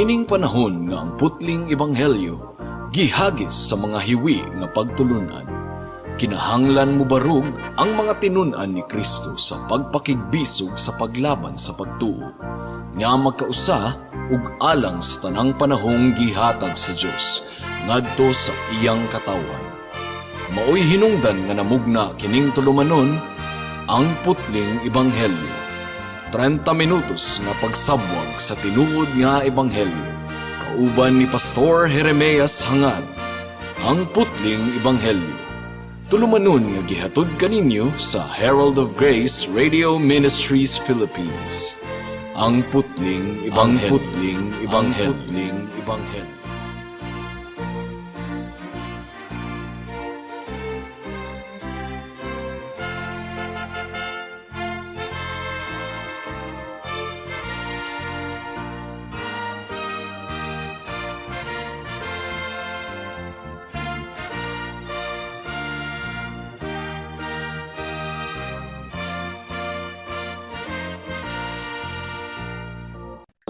Niining panahon nga ang putling ebanghelyo gihagis sa mga hiwi nga pagtulunan. Kinahanglan mo barug ang mga tinun-an ni Kristo sa pagpakigbisog sa paglaban sa pagtuo, nga magkausa ug alang sa tanang panahong gihatag sa Dios ngadto sa iyang katawan. Maoy hinungdan nga namugna kining tulumanon ang putling ebanghelyo. 30 minutos nga pagsabwag sa tinuod nga ebanghelyo. Kauban ni Pastor Jeremias Hangad, ang putling ebanghelyo. Tulumanon nga gihatod kaninyo sa Herald of Grace Radio Ministries Philippines. Ang putling ebanghelyo.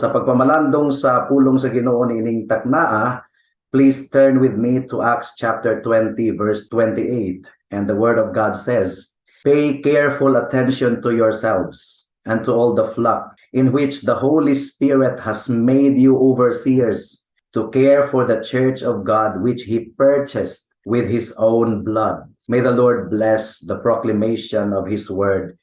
Sa pagpamalandong sa pulong sa Ginoo niining taknaa, please turn with me to Acts chapter 20 verse 28. And the word of God says, "Pay careful attention to yourselves and to all the flock in which the Holy Spirit has made you overseers to care for the church of God which he purchased with his own blood." May the Lord bless the proclamation of his word.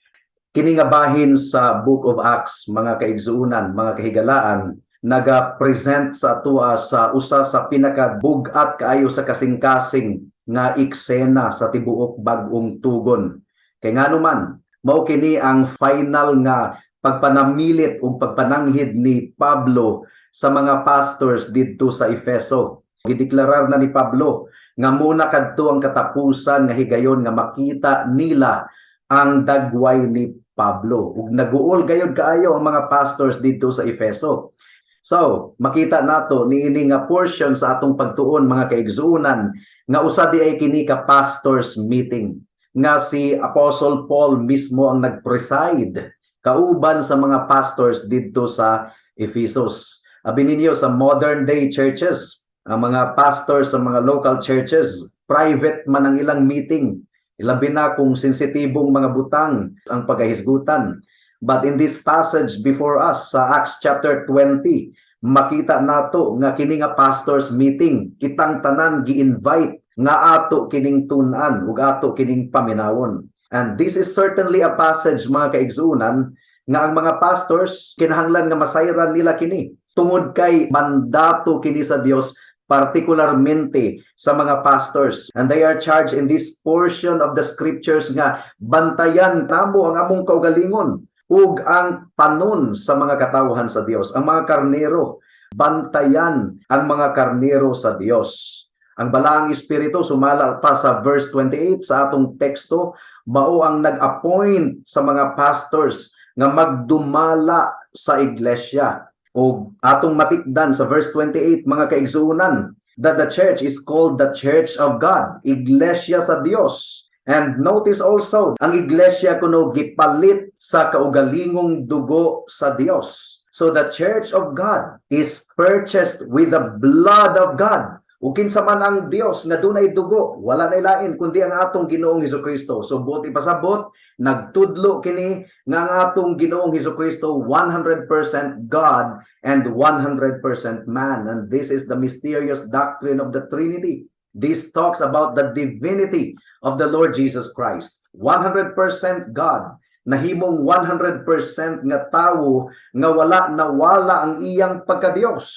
Kiningabahin sa Book of Acts, mga kaigsuunan, mga kahigalaan, naga-present sa atua sa usa sa pinakabugat kaayo sa kasing-kasing nga eksena sa tibuok bag-ong tugon. Kay nganuman, mao kini ang final nga pagpanamilit o pagpananghid ni Pablo sa mga pastors didto sa Efeso. Gideklarar na ni Pablo nga muna kadto ang katapusan nga higayon nga makita nila ang dagway ni Pablo. Ug naguol gayud kaayo ang mga pastors dito sa Efeso. So, makita nato niini nga portion sa atong pagtuon mga kaigsuunan nga usa di ay kini ka pastors meeting nga si Apostle Paul mismo ang nagpreside kauban sa mga pastors dito sa Ephesus. Abi ninyo sa modern day churches, ang mga pastors sa mga local churches, private man ang ilang meeting. Ilabi na kung sensitibong mga butang ang pagkahisgutan. But in this passage before us, sa Acts chapter 20, makita nato nga kini nga pastors meeting, kitang tanan gi-invite nga ato kining tun-an ug ato kining paminawon. And this is certainly a passage mga kaigsuunan nga ang mga pastors kinahanglan nga masayran nila kini tungod kay mandato kini sa Dios particularmente sa mga pastors, and they are charged in this portion of the scriptures nga bantayan namo ang among kaugalingon ug ang panon sa mga katawhan sa Dios, ang mga karnero, bantayan ang mga karnero sa Dios. Ang balaang espiritu sumala pa sa verse 28 sa atong teksto, mao ang nag-appoint sa mga pastors nga magdumala sa iglesia. O atong matikdan sa verse 28 mga kaigsuunan that the church is called the church of God, iglesia sa Dios. And notice also, ang iglesia kuno gipalit sa kaugalingong dugo sa Dios. So the church of God is purchased with the blood of God. Ug kinsa man ang Dios nga dunay dugo, wala na lain kundi ang atong Ginoong Hesukristo. So buti pasabot, nagtudlo kini nga ang atong Ginoong Hesukristo 100% God and 100% man. And this is the mysterious doctrine of the Trinity. This talks about the divinity of the Lord Jesus Christ. 100% God, nahimong 100% nga tawo nga wala nawala ang iyang pagka-Dios.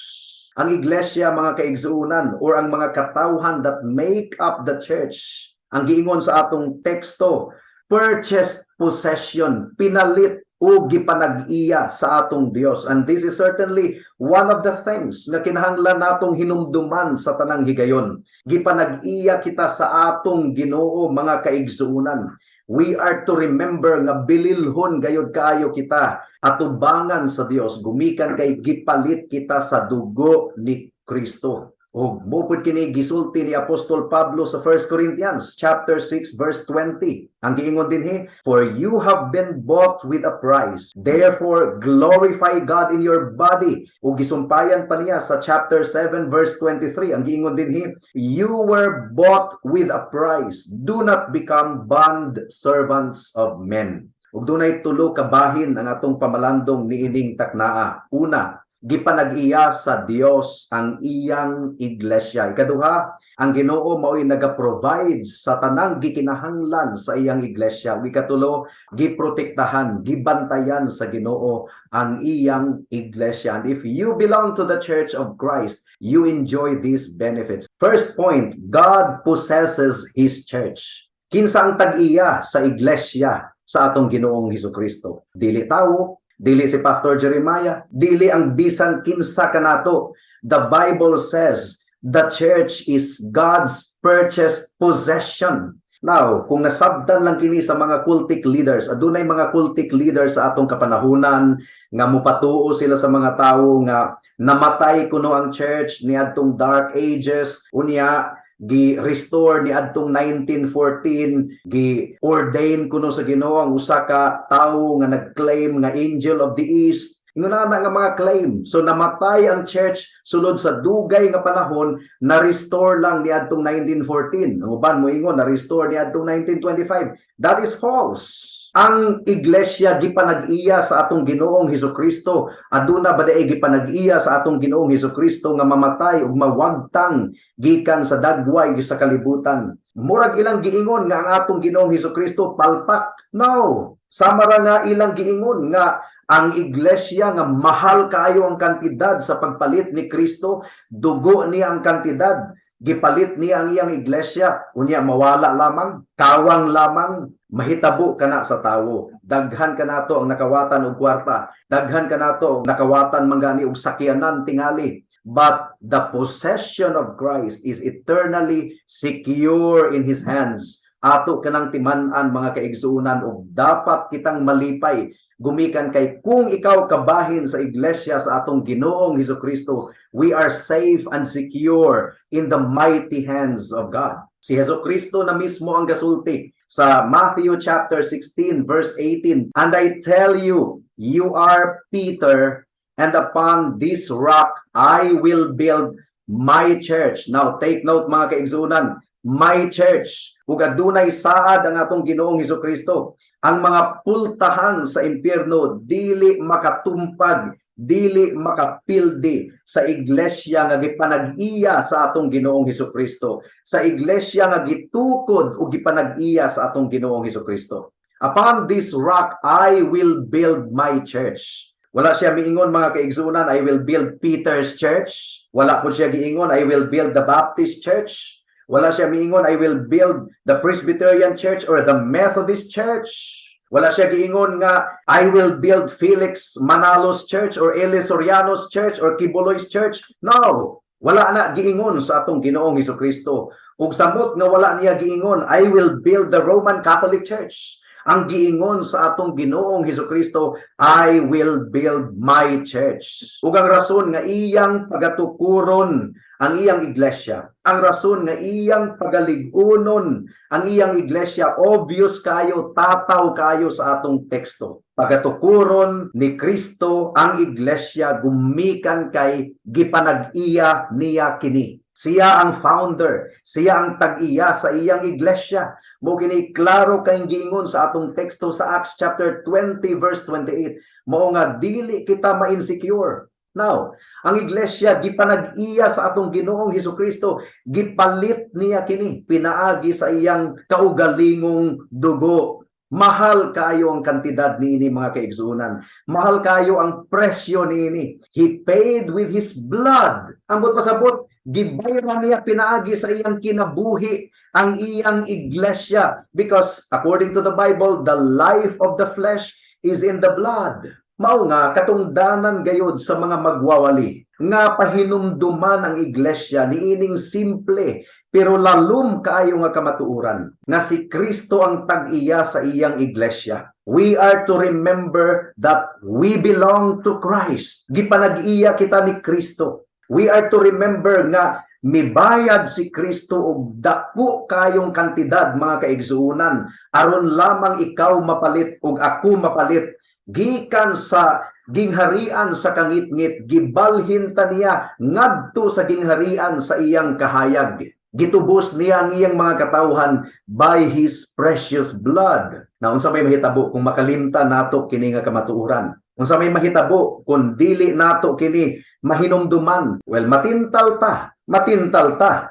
Ang iglesia mga kaigsuunan or ang mga katawhan that make up the church, ang giingon sa atong teksto, purchased possession, pinalit o gipanag-iya sa atong Dios. And this is certainly one of the things na kinahanglan natong hinumduman sa tanang higayon. Gipanag-iya kita sa atong Ginoo mga kaigsuunan. We are to remember nga bililhon gayud kaayo kita atubangan sa Dios, gumikan kay gipalit kita sa dugo ni Kristo. ug mupod kini gisulti ni Apostol Pablo sa 1 Corinthians chapter 6 verse 20. Ang giingon dinhi, for you have been bought with a price. Therefore glorify God in your body. Ug gisumpayan pa niya sa chapter 7 verse 23. Ang giingon dinhi, you were bought with a price. Do not become bond servants of men. Ug dunay tulo ka bahin ang atong pamalandong niining taknaa. Una, gipanag-iya sa Dios ang iyang iglesia. Ikaduha, ang Ginoo mao'y naga-provide sa tanang gikinahanglan sa iyang iglesia. Ikatulo, giprotektahan, gibantayan sa Ginoo ang iyang iglesia. And if you belong to the Church of Christ, you enjoy these benefits. First point, God possesses His church. Kinsa ang tag-iya sa iglesia sa atong Ginoong Hesukristo? Dili tawo, dili si Pastor Jeremiah, dili ang bisan kinsa kanato. The Bible says the church is God's purchased possession. Now, kung nasabdan lang kini sa mga cultic leaders, adunay mga cultic leaders sa atong kapanahunan nga mupatuo sila sa mga tawo nga namatay kuno ang church niadtong dark ages, unya gi-restore ni adtong 1914, gi-ordain kuno sa Ginoo ang usa ka tawo nga nag-claim nga angel of the east. Inguna na nga mga claim. So namatay ang church sulod sa dugay nga panahon, na-restore lang ni adtong 1914. Ang uban mo ingon na-restore ni adtong 1925. That is false. Ang iglesia gipanag-iya sa atong Ginoong Hesukristo. Aduna ba daay gipanag-iya sa atong Ginoong Hesukristo nga mamatay ug mawagtang gikan sa dagway sa kalibutan. Murag ilang giingon nga ang atong Ginoong Hesukristo palpak. No. Sama ra nga ilang giingon nga ang iglesia nga mahal kaayo ang kantidad sa pagpalit ni Kristo, dugo niya ang kantidad. Gipalit niya ang iyang iglesia, unya mawala lamang, kawang lamang, mahitabo kana sa tawo. Daghan kanato ang nakawatan og kwarta, daghan kanato ang nakawatan manggani og sakyanan tingali. But the possession of Christ is eternally secure in His hands. Ato kanang timan-an mga kaigsuunan ug dapat kitang malipay gumikan kay kung ikaw kabahin sa iglesia sa atong Ginoong Hesukristo, we are safe and secure in the mighty hands of God. Si Hesukristo na mismo ang gasulti sa Matthew chapter 16 verse 18, and I tell you, you are Peter, and upon this rock I will build my church. Now take note mga kaigsuunan, my church. Ug adunay saad ang atong Ginoong Hesukristo. Ang mga pultahan sa impyerno dili makatumpag, dili makapildi sa iglesia nga gipanag-iya sa atong Ginoong Hesukristo, sa iglesia nga gitukod ug gipanag-iya sa atong Ginoong Hesukristo. Upon this rock I will build my church. Wala siya miingon mga kaigsunan, I will build Peter's church. Wala po siya giingon, I will build the Baptist church. Wala siya miingon, I will build the Presbyterian church or the Methodist church. Wala siya giingon nga, I will build Felix Manalos church or Eli Soriano's church or Kibuloy's church. No! Wala na giingon sa atong Ginoong Hesukristo. Ug samot nga wala niya giingon, I will build the Roman Catholic church. Ang giingon sa atong Ginoong Hesukristo, I will build my church. Ug ang rason nga iyang pagatukuron ang iyang iglesia, ang rason nga iyang pagaligunon ang iyang iglesia, obvious kayo, tataw kayo sa atong teksto. Pagatukuron ni Kristo ang iglesia gumikan kay gipanag-iya niya kini. Siya ang founder, siya ang tag-iya sa iyang iglesia. Mo kini klaro kay giingon sa atong teksto sa Acts chapter 20 verse 28. Mao nga dili kita ma-insecure. Now, ang iglesia gipanag-iya sa atong Ginoong Hesukristo, gipalit niya kini, pinaagi sa iyang kaugalingong dugo. Mahal kayo ang kantidad niini mga kaigsuunan. Mahal kayo ang presyo niini. He paid with His blood. Ambot pasabot, gibayran niya pinaagi sa iyang kinabuhi ang iyang iglesia. Because according to the Bible, the life of the flesh is in the blood. Mao nga katungdanan gayod sa mga magwawali nga pahinumduman ang iglesia niining simple pero lalum kaayo nga kamatuoran nga si Kristo ang tag-iya sa iyang iglesia. We are to remember that we belong to Christ. Gipanag-iya kita ni Kristo. We are to remember nga mibayad si Kristo og dako kayong kantidad mga kaigsuonan aron lamang ikaw mapalit ug ako mapalit gikan sa gingharian sa kangitngit, gibalhin ta niya ngadto sa gingharian sa iyang kahayag. Gitubos niya ang iyang mga katawhan by His precious blood. Na unsa may mahitabo kung makalimtan nato kini nga kamatuoran? Unsa may mahitabo kung dili nato kini mahinumduman? Well, matintal ta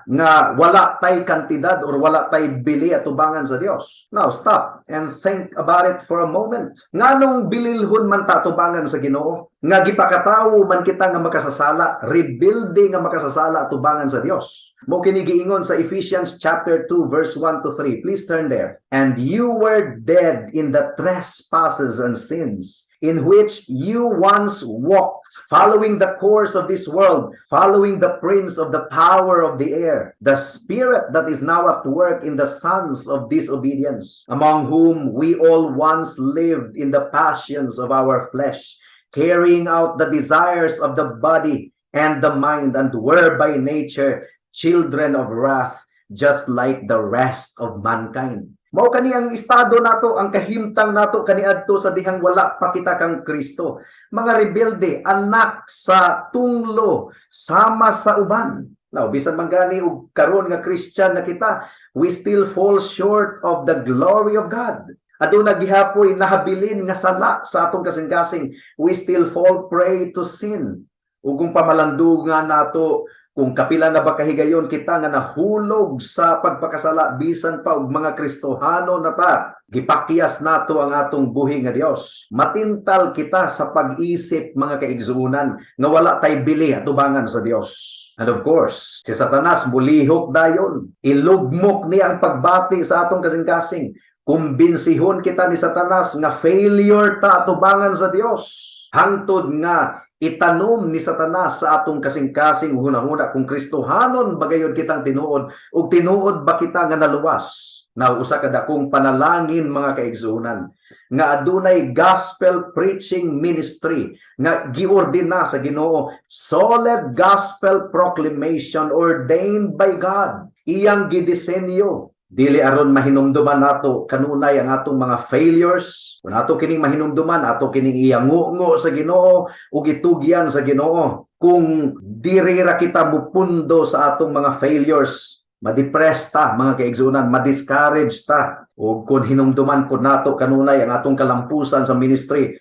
nga wala tay kantidad or wala tay bili atubangan sa Dios. Now stop and think about it for a moment. Nganong bililhon man ta atubangan sa Ginoo? Nga gipakatawo man kita nga makasasala, rebuilding nga makasasala atubangan sa Dios. Mo kini giingon sa Ephesians chapter 2 verse 1 to 3. Please turn there. And you were dead in the trespasses and sins in which you once walked, following the course of this world, following the prince of the power of the air, the spirit that is now at work in the sons of disobedience, among whom we all once lived in the passions of our flesh, carrying out the desires of the body and the mind, and were by nature children of wrath, just like the rest of mankind. Mao kani ang estado nato, ang kahimtang nato kaniadto sa dihang wala pa kita kang Kristo. Mga rebelde, anak sa tunglo, sama sa uban. Now, bisan man gani og karon nga Christian na kita, we still fall short of the glory of God. Aduna gihapoy nahabilin nga sala sa atong kasing-kasing, we still fall prey to sin. Ug kung pamalandungan nato, kung kapila na ba kahigayon kita nga nahulog sa pagpakasala bisan pa og mga Kristohano na ta, gipakyas nato ang atong buhi nga Dios. Matintal kita sa pag-isip mga kaigsuonan nga wala tay bili atubangan sa Dios. And of course, si Satanas mulihok dayon. Ilugmok niya ang pagbati sa atong kasing-kasing. Kumbinsihon kita ni Satanas nga failure ta atubangan sa Dios. Hangtod nga itanom ni Satanas sa atong kasing-kasing hunahuna kung Kristohanon bagayon kitang tinuod ug tinuod ba kita nga naluwas. Now usa ka dakong panalangin mga kaigsuonan nga adunay gospel preaching ministry nga giordina sa Ginoo, solid gospel proclamation ordained by God. Iyang gidisenyo dili aron mahinumduman nato kanunay ang atong mga failures. Kung ato kining mahinumduman, ato kining iyango sa Ginoo ug itugyan sa Ginoo. Kung diri ra kita mupundo sa atong mga failures, ma-depress ta mga kaigsuonan, ma-discourage ta. Ug kung hinumduman ko nato kanunay ang atong kalampusan sa ministry,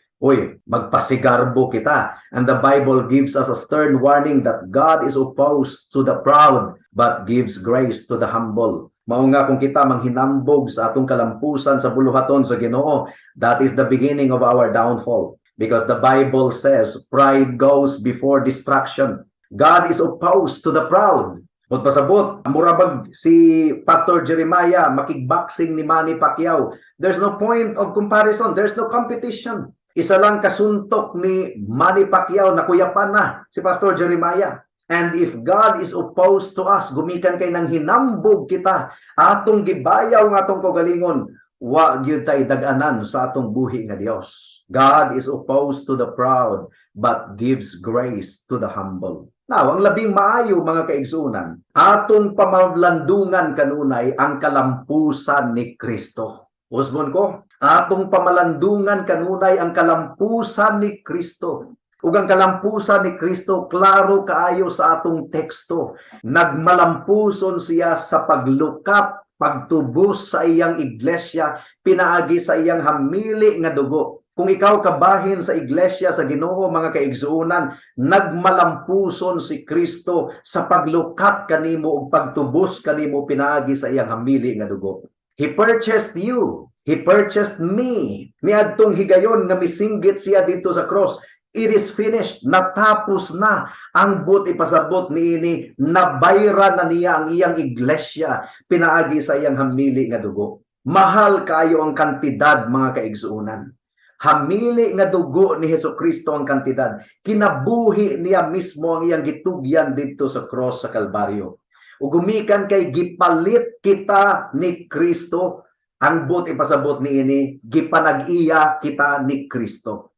magpasigarbo kita. And the Bible gives us a stern warning that God is opposed to the proud but gives grace to the humble. Mao nga kung kita manghinambog sa atong kalampusan sa buluhaton sa Ginoo, that is the beginning of our downfall. Because the Bible says, pride goes before destruction. God is opposed to the proud. Magpasabot, murabag si Pastor Jeremiah makigboxing ni Manny Pacquiao. There's no point of comparison. There's no competition. Isa lang kasuntok ni Manny Pacquiao na kuyapan na si Pastor Jeremiah. And if God is opposed to us, gumikan kay nang hinambog kita, atong gibayaw ng atong kaugalingon, wa gyud tay dag-anan sa atong buhi nga Dios. God is opposed to the proud, but gives grace to the humble. Now, ang labing maayo mga kaigsuonan, atong pamalandungan kanunay ang kalampusan ni Kristo. Usbon ko, atong pamalandungan kanunay ang kalampusan ni Kristo. Ug ang kalampusan ni Kristo klaro kaayo sa atong teksto. Nagmalampuson siya sa paglukap, pagtubos sa iyang iglesia, pinaagi sa iyang hamili nga dugo. Kung ikaw kabahin sa iglesia sa Ginoo mga kaigsuonan, nagmalampuson si Kristo sa paglukat kanimo ug pagtubos kanimo pinaagi sa iyang hamili nga dugo. He purchased you. He purchased me. Niadtong higayon nga misinggit siya dito sa cross. It is finished. Natapos na ang ipasabot niini. Nabayra na niya ang iyang iglesia. Pinaagi sa iyang hamili nga dugo. Mahal kayo ang kantidad mga kaigsuonan. Hamili nga dugo ni Hesukristo ang kantidad. Kinabuhi niya mismo ang iyang gitugyan dito sa cross sa Kalbaryo. Ug gumikan kay gipalit kita ni Kristo. Ang ipasabot niini, gipanag-iya kita ni Kristo.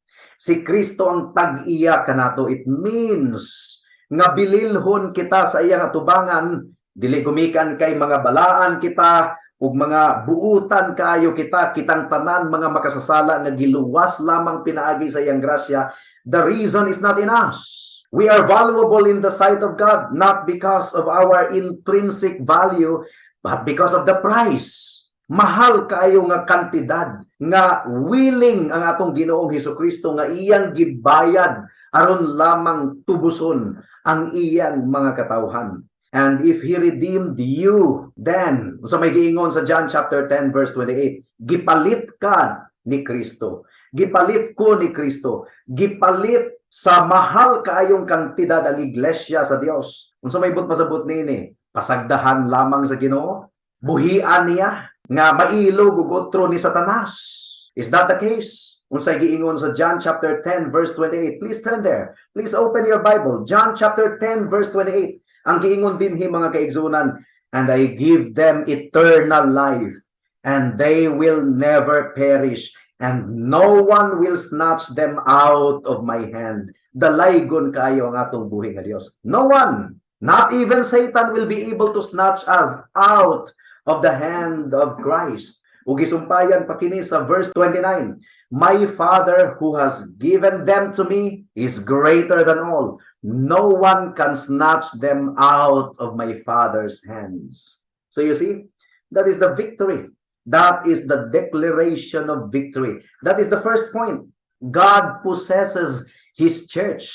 Si Kristo ang tag-iya kanato. It means nga bililhon kita sa iyang atubangan, dili gumikan kay mga balaan kita ug mga buutan kaayo kita, kitang tanan mga makasasala nga giluwas lamang pinaagi sa iyang grasya. The reason is not in us. We are valuable in the sight of God, not because of our intrinsic value, but because of the price. Mahal kayo nga kantidad nga willing ang atong Ginoong Hesukristo nga iyang gibayad aron lamang tubuson ang iyang mga katawhan. And if He redeemed you, then, sa may giingon sa John chapter 10 verse 28, gipalit ka ni Kristo. Gipalit ko ni Kristo. Gipalit sa mahal kaayong kantidad ang iglesia sa Dios. Unsa may pasabot niini? Pasagdahan lamang sa Ginoo, buhian niya nga mailog ug otro ni Satanas. Is that the case? Unsay giingon sa John chapter 10 verse 28. Please turn there. Please open your Bible. John chapter 10 verse 28. Ang giingon dinhi mga kaigsunan, and I give them eternal life, and they will never perish, and no one will snatch them out of my hand. Dalaygon kayo ang atong buhi nga Dios. No one, not even Satan, will be able to snatch us out of the hand of Christ. Ug gisumpayan pa kini sa verse 29. My Father who has given them to me is greater than all. No one can snatch them out of my Father's hands. So you see, that is the victory. That is the declaration of victory. That is the first point. God possesses His church.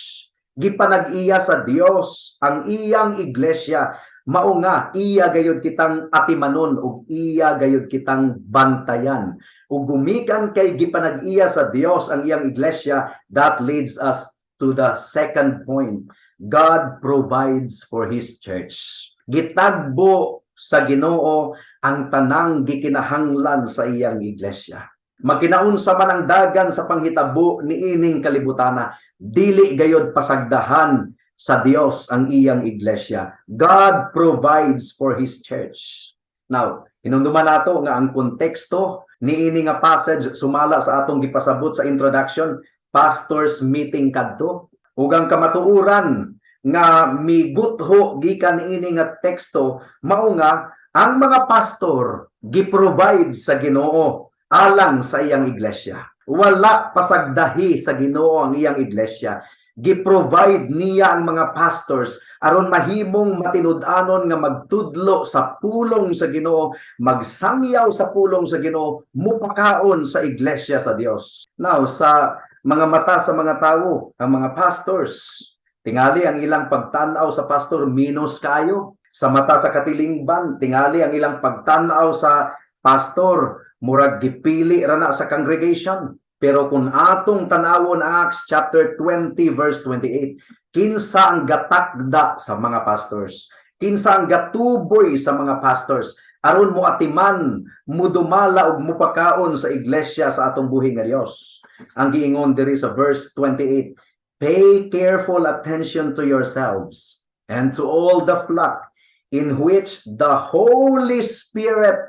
Gipanag-iya sa Dios ang iyang iglesia. Mao nga iya gayud kitang atimanon ug iya gayud kitang bantayan. Ug gumikan kay gipanag-iya sa Dios ang iyang iglesia, that leads us to the second point. God provides for His church. Gitagbo sa Ginoo ang tanang gikinahanglan sa iyang iglesia. Magkinaunsa man ang dagan sa panghitabo niining kalibutana, dili gayud pasagdahan sa Dios ang iyang iglesia. God provides for His church. Now, hinumduman nato nga ang konteksto niini nga passage sumala sa atong gipasabot sa introduction, pastors meeting kadto. Ug ang kamatuoran nga migutho gikan niini nga teksto mao nga ang mga pastor giprovide sa Ginoo alang sa iyang iglesia. Wala pasagdahi sa Ginoo ang iyang iglesia. Giprovide niya ang mga pastors aron mahimong matinud-anon nga magtudlo sa pulong sa Ginoo, magsangyaw sa pulong sa Ginoo, mupakaon sa iglesia sa Dios. Now, sa mga mata sa mga tawo, ang mga pastors, tingali ang ilang pagtanaw sa pastor minus kayo. Sa mata sa katilingban, tingali ang ilang pagtanaw sa pastor murag gipili ra na sa congregation. Pero kung atong tanawon ang Acts chapter 20 verse 28, kinsa ang gatakda sa mga pastors? Kinsa ang gatuboy sa mga pastors? Aron mo atiman, mudumala og mupakaon sa iglesia sa atong buhi nga Dios. Ang giingon diri sa verse 28, pay careful attention to yourselves and to all the flock in which the Holy Spirit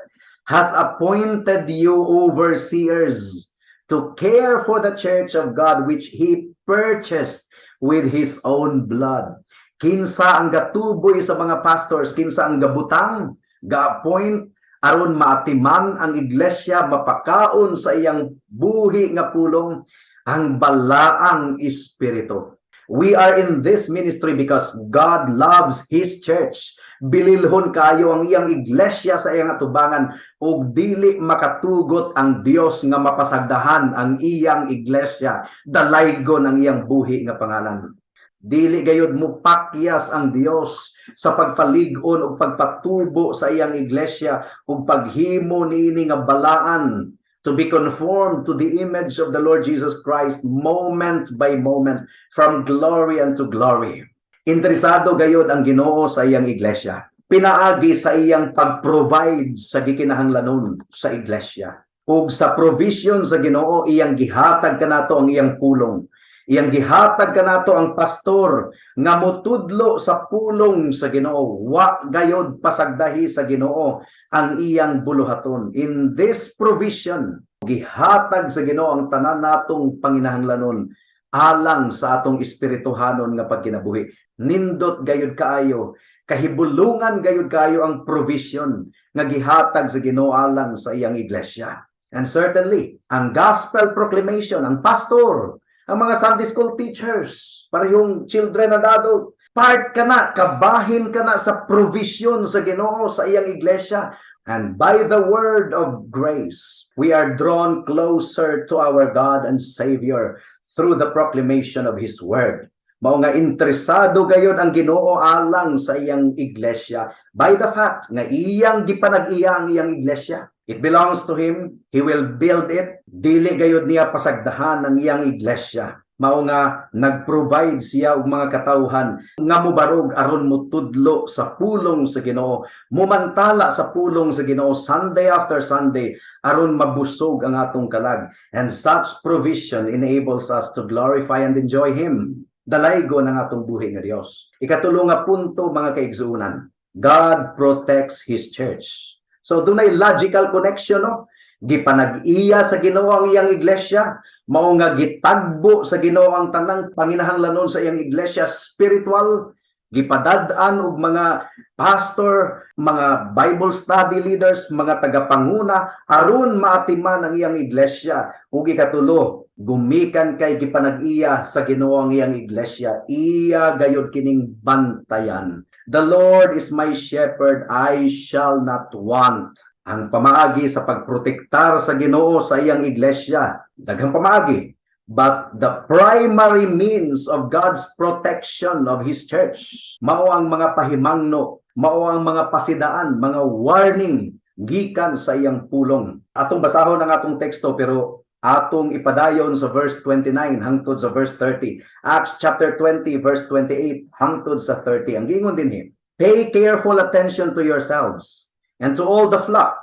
has appointed you overseers to care for the church of God which He purchased with His own blood. Kinsa ang gatuboy sa mga pastors, kinsa ang gabutang, ga-appoint aron maatiman ang iglesia, mapakaon sa iyang buhi nga pulong ang balaang espiritu. We are in this ministry because God loves His church. Bililhon kayo ang iyang iglesia sa iyang atubangan ug dili makatugot ang Dios nga mapasagdahan ang iyang iglesia, dalaygon ang iyang buhi nga pangalan. Dili gayud mupakyas ang Dios sa pagpalig-on ug pagpatubo sa iyang iglesia ug paghimo niini nga balaan to be conformed to the image of the Lord Jesus Christ moment by moment, from glory unto glory. Interesado gayud ang Ginoo sa iyang iglesia. Pinaagi sa iyang pag-provide sa gikinahanglanon sa iglesia. Ug sa provision sa Ginoo, iyang gihatag kanato ang iyang pulong. Iyang gihatag kanato ang pastor nga motudlo sa pulong sa Ginoo. Wa gayud pasagdahi sa Ginoo ang iyang buluhaton. In this provision, gihatag sa Ginoo ang tanan natong panginahanglanon alang sa atong espirituhanon nga pagkinabuhi. Nindot gayud kaayo, kahibulungan gayud kaayo ang provision nga gihatag sa Ginoo alang sa iyang iglesia. And certainly, ang gospel proclamation, ang pastor, ang mga Sunday school teachers, parehong children and adult, part ka na, kabahin ka na sa provision sa Ginoo sa iyang iglesia. And by the word of grace, we are drawn closer to our God and Savior through the proclamation of His word. Mao nga interesado gayud ang Ginoo alang sa iyang iglesia by the fact nga iyang gipanag-iya ang iyang iglesia. It belongs to Him. He will build it. Dili gayud niya pasagdahan ang iyang iglesia. Mao nga nag-provide siya og mga katawhan nga mobarog aron motudlo sa pulong sa Ginoo, mumantala sa pulong sa Ginoo Sunday after Sunday aron mabusog ang atong kalag. And such provision enables us to glorify and enjoy Him. Dalaygo ng atong buhi nga Dios. Ikatulo nga punto, mga kaigsuunan, God protects His church. So dunay logical connection, no? Gipanag-iya sa Ginoo ang iyang iglesia, mao nga gitagbo sa Ginoo ang tanang panginahanglanon sa iyang iglesia spiritual, gipadad-an og mga pastor, mga Bible study leaders, mga tagapanguna aron maatiman ang iyang iglesia. Ug ikatulo, gumikan kay gipanag-iya sa Ginoo ang iyang iglesia, iya gayud kining bantayan. The Lord is my shepherd, I shall not want. Ang pamaagi sa pagprotektar sa Ginoo sa iyang iglesia, daghang pamaagi. But the primary means of God's protection of His church, mao ang mga pahimangno, mao ang mga pasidaan, mga warning gikan sa iyang pulong. Atong basahon ang atong teksto pero atong ipadayon sa verse 29 hangtod sa verse 30. Acts chapter 20 verse 28 hangtod sa 30. Ang giingon dinhi, pay careful attention to yourselves and to all the flock,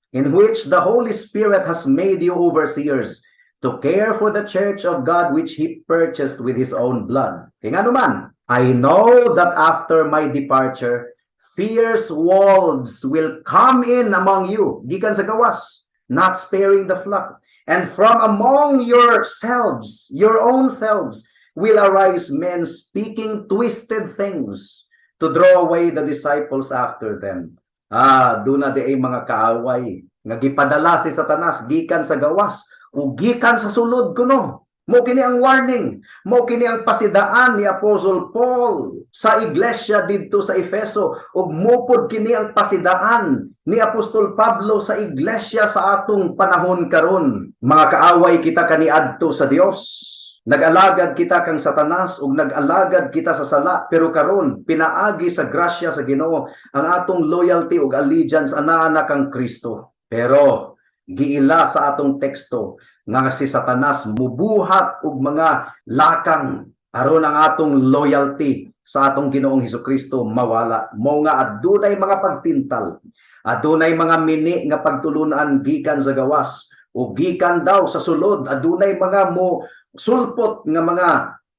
in which the Holy Spirit has made you overseers, to care for the church of God which He purchased with His own blood. Kaya nga naman, I know that after my departure, fierce wolves will come in among you, gikan sa gawas, not sparing the flock. And from among yourselves, your own selves, will arise men speaking twisted things to draw away the disciples after them. Duna di ay mga kaaway nga gipadala si Satanas gikan sa gawas o gikan sa sulod kuno. Mo kini ang warning, mo kini ang pasidaan ni Apostle Paul sa iglesia didto sa Efeso, ug mopod kini ang pasidaan ni Apostol Pablo sa iglesia sa atong panahon karon. Mga kaaway kita kaniadto sa Dios. Nag-alagad kita kang Satanas ug nag-alagad kita sa sala, pero karon pinaagi sa grasya sa Ginoo ang atong loyalty ug allegiance anaa kang Kristo. Pero giila sa atong teksto nga si Satanas mubuhat og mga lakang aron ang atong loyalty sa atong Ginoong Hesukristo mawala. Mao nga adunay mga pagtintal, adunay mga mini nga pagtulunan gikan sa gawas o gikan daw sa sulod, adunay mga mo sulpot nga mga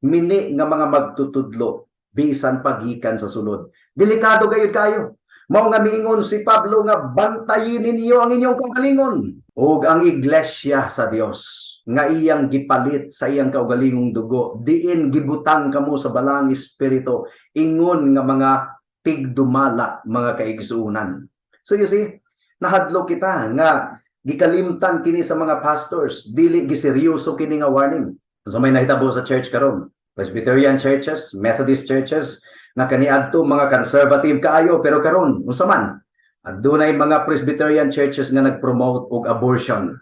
mini nga mga magtutudlo bisan pagikan sa sulod. Delikado gayud kayo. Mao nga miingon si Pablo nga bantayin ninyo ang inyong kaugalingon ug ang iglesia sa Dios nga iyang gipalit sa iyang kaugalingong dugo, diin gibutang kamo sa balang espiritu ingon nga mga tigdumala, mga kaigsuunan. So you see, nahadlo kita nga gikalimtan kini sa mga pastors, dili giseryoso kini nga warning. So may nahitabo sa church karon, Presbyterian churches, Methodist churches, na kaniadto mga conservative kaayo, pero karon unsa man adunay mga Presbyterian churches nga nagpromote og abortion.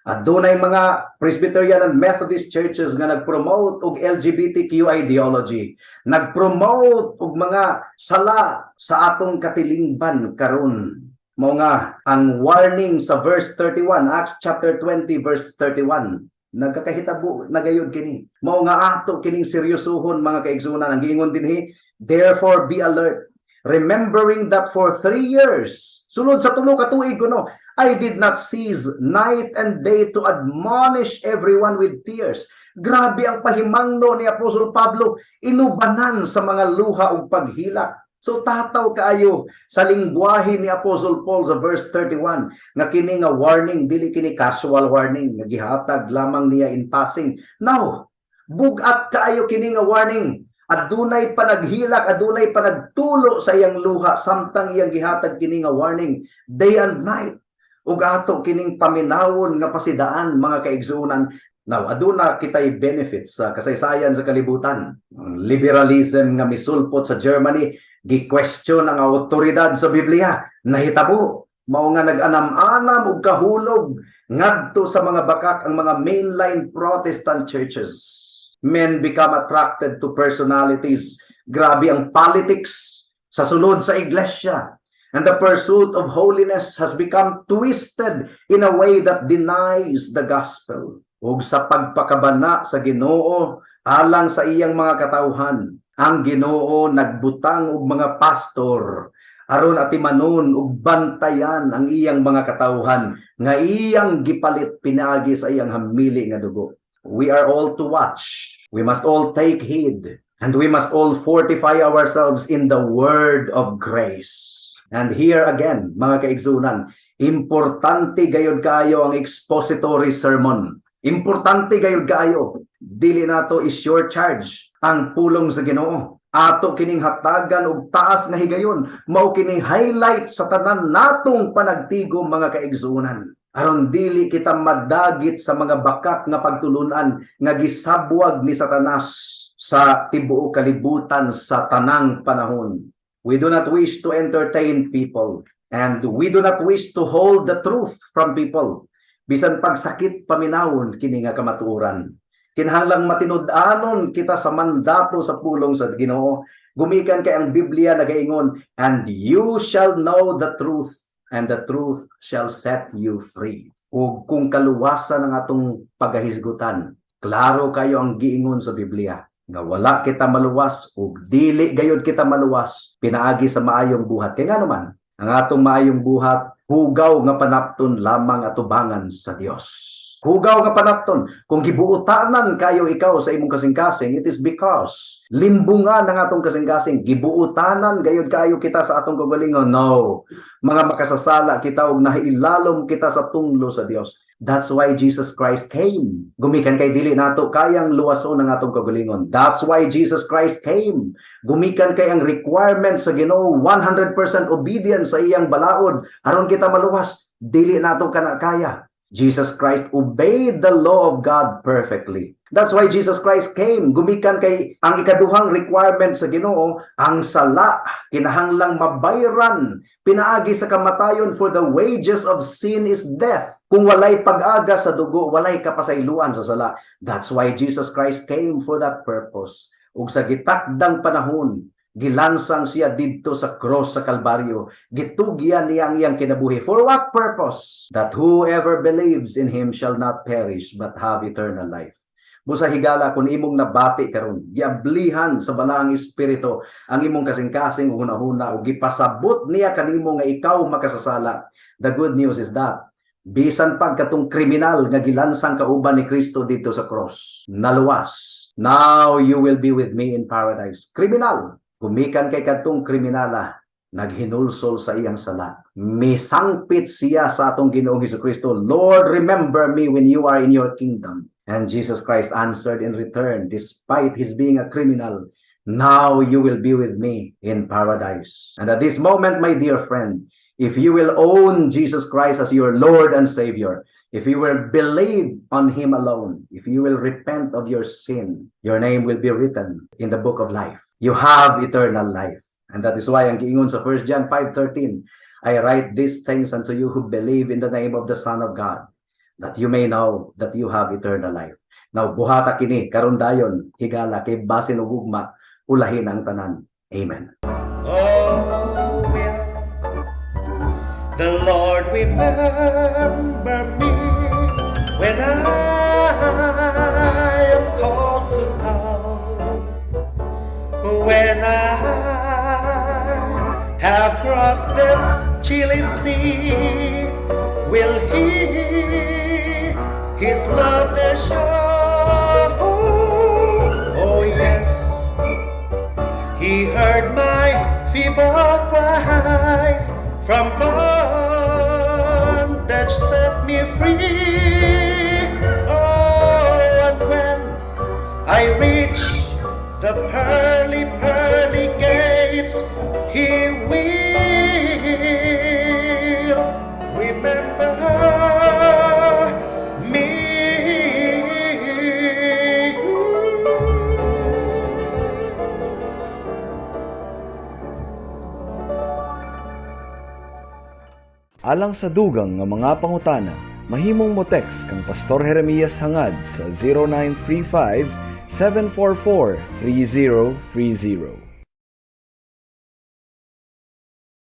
Adunay mga Presbyterian and Methodist churches nga nagpromote og LGBTQ ideology, nagpromote og mga sala sa atong katilingban karon. Mao nga ang warning sa verse 31, Acts chapter 20 verse 31. Nagkakahitabo nagayod kini. Mao nga ato kining seryosohon, mga kaigsunan. Ang giingon dinhi, therefore be alert, remembering that for 3 years, sulod sa tulo ka tuig kuno, I did not cease night and day to admonish everyone with tears. Grabe ang pahimangno ni Apostol Pablo, inubanan sa mga luha ug paghila. So tataw kaayo sa lingwahe ni Apostle Paul sa verse 31 nga kini nga warning dili kini casual warning nga gihatag lamang niya in passing. No, Bugat kaayo kini nga warning. Adunay panaghilak, adunay panagtulo sa iyang luha samtang iyang gihatag kini nga warning day and night. Ug ato kining paminawon nga pasidaan mga kaigsuonan. Now, aduna kitay benefits sa kasaysayan sa kalibutan. Ang liberalism nga misulpot sa Germany, gi-question ang awtoridad sa Biblia. Nahitabo, mao nga nag-anam-anam og kahulog ngadto sa mga bakak ang mga mainline Protestant churches. Men become attracted to personalities. Grabe ang politics sa sulod sa iglesia. And the pursuit of holiness has become twisted in a way that denies the gospel. Ug sa pagpakabana sa Ginoo alang sa iyang mga katawhan, ang Ginoo nagbutang og mga pastor aron atimanon ug bantayan ang iyang mga katawhan nga iyang gipalit pinaagi sa iyang hamili nga dugo. We are all to watch. We must all take heed. And we must all fortify ourselves in the word of grace. And here again, mga kaigsunan, importante gayud kayo ang expository sermon. Importante gayud kayo. Dili nato is your charge ang pulong sa Ginoo. Ato kining hatagan og taas nga higayon, mao kining highlight sa tanan natong panagtigom mga kaigsunan. Aron dili kita madagit sa mga bakak nga pagtulunan nga gisabwag ni Satanas sa tibuok kalibutan sa tanang panahon. We do not wish to entertain people and we do not wish to hold the truth from people. Bisan pagsakit paminawon kini nga kamatuoran. Kinahanglang matinud-anon kita sa mandato sa pulong sa Ginoo. Gumikan kay ang Biblia nagaingon, and you shall know the truth, and the truth shall set you free. Ug kung kaluwasan ng atong pagahisgutan, klaro kayo ang giingon sa Biblia nga wala kita maluwas ug dili gayud kita maluwas pinaagi sa maayong buhat. Kaya nga naman, ang atong maayong buhat hugaw nga panapton lamang atubangan sa Dios. Hugaw nga panapton. Kung gibuutanan kayo ikaw sa imong kasing-kasing, it is because limbungan ng atong kasing-kasing, gibuutanan gayud kayo kita sa atong kagalingon. No. Mga makasasala kita ug nahailalom kita sa tunglo sa Dios. That's why Jesus Christ came. Gumikan kay dili nato kayang luwason ng atong kagalingon. That's why Jesus Christ came. Gumikan kay ang requirement sa Ginoo 100% obedience sa iyang balaod aron kita maluwas. Dili nato kana kaya. Jesus Christ obeyed the law of God perfectly. That's why Jesus Christ came. Gumikan kay ang ikaduhang requirement sa Ginoo, ang sala kinahanglang mabayran pinaagi sa kamatayon, for the wages of sin is death. Kung walay pag-aga sa dugo, walay kapasayloan sa sala. That's why Jesus Christ came for that purpose. Ug sa gitakdang panahon, gilansang siya didto sa cross sa Kalbaryo. Gitugyan niya ang iyang kinabuhi. For what purpose? That whoever believes in Him shall not perish but have eternal life. Busa higala kung imong nabati karon, giablihan sa balaang espiritu ang imong kasing-kasing hunahuna ug gipasabot niya kanimo nga ikaw makasasala. The good news is that bisan pag katong kriminal nga gilansang kauban ni Kristo dito sa cross, naluwas. Now you will be with me in paradise. Kriminal. Gumikan kay kadtong kriminala, naghinulsol sa iyang sala. Misangpit siya sa atong Ginoong Hesukristo, Lord, remember me when you are in your kingdom. And Jesus Christ answered in return, despite his being a criminal, now you will be with me in paradise. And at this moment, my dear friend, if you will own Jesus Christ as your Lord and Savior, if you will believe on Him alone, if you will repent of your sin, your name will be written in the book of life. You have eternal life. And that is why ang giingon sa 1 John 5:13, I write these things unto you who believe in the name of the Son of God, that you may know that you have eternal life. Now, buhata kini, karon dayon, higala, kay basin ug ugma, ulahin ang tanan. Amen. Oh, will the Lord remember me when I am called to come? When I have crossed death's chilly sea, will He His love there show? Oh yes, He heard my feeble cries, from bondage set me free. Oh, and when I I reach the pearly, pearly gates, He will remember me. Alang sa dugang nga mga pangutana, mahimong mo text kang Pastor Jeremias hangad sa 0935 744 3030.